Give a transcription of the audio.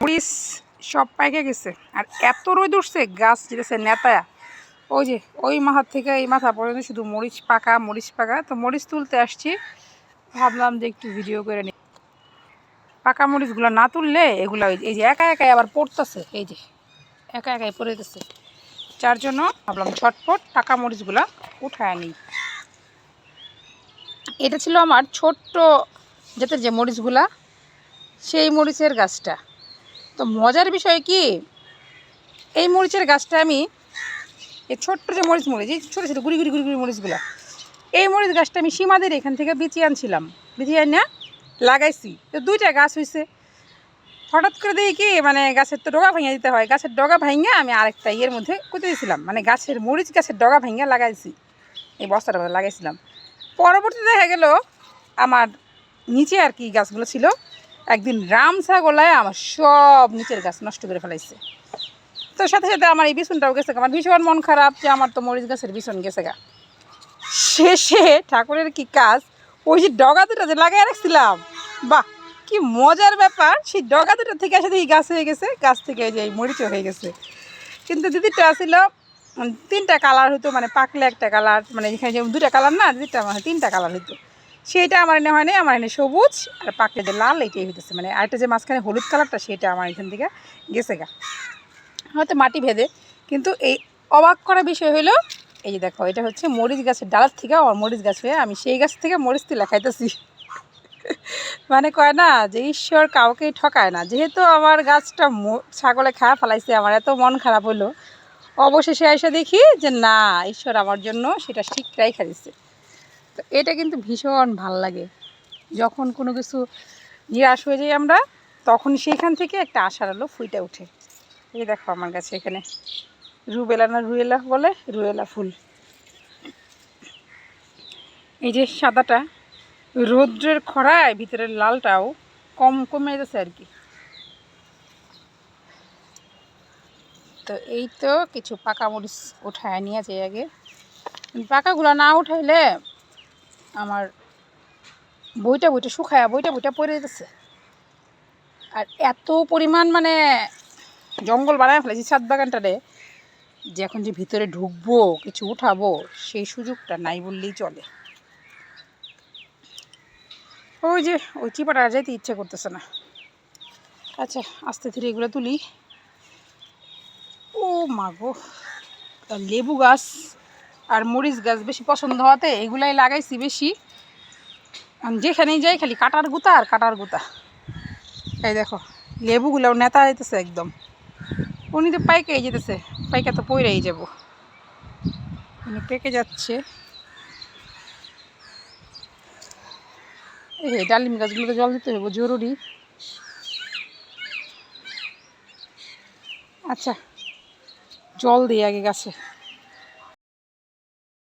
মরিচ সব পাইকে গেছে আর এত রোদ উঠছে গাছ যেতেছে নেতা। ওই যে ওই মাথার থেকে এই মাথা পর্যন্ত শুধু মরিচ পাকা। তো মরিচ তুলতে আসছি, ভাবলাম যে একটু ভিডিও করে নিই। পাকা মরিচগুলো না তুললে এগুলো এই যে একা একাই আবার পড়তেছে, এই যে একা একাই পড়ে গেছে। যার জন্য ভাবলাম ঝটপট পাকা মরিচগুলো উঠায় নিই। এটা ছিল আমার ছোট্ট জাতের যে মরিচগুলা, সেই মরিচের গাছটা। তো মজার বিষয় কি, এই মরিচের গাছটা আমি এই ছোট্ট যে মরিচ এই ছোটো ছোটো গুড়ি মরিচগুলা, এই মরিচ গাছটা আমি সীমাদের এখান থেকে বিচিয়ে আনছিলাম, বিচিয়ে আনিয়া লাগাইছি। তো 2টা গাছ হয়েছে। হঠাৎ করে দেখি কি মানে গাছের তো ডগা ভেঙে দিতে হয়, গাছের ডগা ভেঙে আমি আরেকটা ইয়ের মধ্যে কুতে দিয়েছিলাম, মানে গাছের মরিচ গাছের ডগা ভেঙে লাগাইছি, এই বস্তাটার মধ্যে লাগাইছিলাম। পরবর্তীতে দেখা গেল আমার নিচে আর কি গাছগুলো ছিল, একদিন রামছাগলায় আমার সব নিচের গাছ নষ্ট করে ফেলাইছে। তো সাথে সাথে আমার এই বিছুনটাও গেছে, আমার ভীষণ মন খারাপ যে আমার তো মরিচ গাছের বিছুন গেছে গা। শেষে ঠাকুরের কি কাজ, ওই যে ডগা দুটা যে লাগাই রাখছিলাম, বাহ কি মজার ব্যাপার, সেই ডগা দুটা থেকে এসে এই গাছ হয়ে গেছে, গাছ থেকে এই যে মরিচও হয়ে গেছে। কিন্তু দিদিরটা ছিল 3টা কালার হতো, মানে পাকলে একটা কালার, মানে এখানে যে 2টা কালার না, দিদিরটা মানে 3টা কালার হতো। সেইটা আমার এনে হয় না, আমার এনে সবুজ আর পাকলে যে লাল, এইটাই হইতেছে। মানে আরেকটা যে মাঝখানে হলুদ কালারটা, সেটা আমার এখান থেকে গেছে গা, হয়তো মাটি ভেদে। কিন্তু এই অবাক করা বিষয় হলো, এই যে দেখো, এটা হচ্ছে মরিচ গাছের ডালার থেকে আমার মরিচ গাছ হয়ে আমি সেই গাছ থেকে মরিচ তুলে খাইতেছি। মানে কয় না যে ঈশ্বর কাউকেই ঠকায় না। যেহেতু আমার গাছটা ছাগলে খাওয়া ফেলাইছে, আমার এত মন খারাপ হলো, অবশেষে এসে দেখি যে না, ঈশ্বর আমার জন্য সেটা ঠিক রাইখা দিছে। তো এটা কিন্তু ভীষণ ভাল লাগে, যখন কোনো কিছু নিরাশ হয়ে যাই আমরা, তখন সেইখান থেকে একটা আশার আলো ফুইটা উঠে। এই দেখো আমার কাছে এখানে রুয়েলা বলে, রুয়েলা ফুল। এই যে সাদাটা রৌদ্রের খরায় ভিতরের লালটাও কমে গেছে আর কি। তো এই তো কিছু পাকা মরিচ উঠায় নিয়ে যায় আগে, পাকাগুলো না উঠাইলে আমার বইটা শুকায় বইটা পড়ে যেতেছে। আর এত পরিমাণ মানে জঙ্গল বানায় ফেলেছি ছাদ বাগানটারে, যে এখন যে ভিতরে ঢুকবো কিছু উঠাবো সেই সুযোগটা নাই বললেই চলে। ওই যে ওই চিপাটা যেতে ইচ্ছে করতেছে না। আচ্ছা আস্তে ধীরে এগুলো তুলি। ও মা গো, লেবু গাছ আর মরিচ গাছ বেশি পছন্দ হওয়াতে এগুলাই লাগাইছি বেশি। যেখানেই যাই খালি কাটার গুতা আর কাটার গুতা। এই দেখো লেবুগুলোও নেতা যেতেছে একদম, উনি তো পাইকেই যেতেছে, পাইকা তো পইরাই যাব, উনি পেকে যাচ্ছে। এই ডালিম গাছগুলোতে জল দিতে হবে জরুরি। আচ্ছা জল দিই আগে গাছে।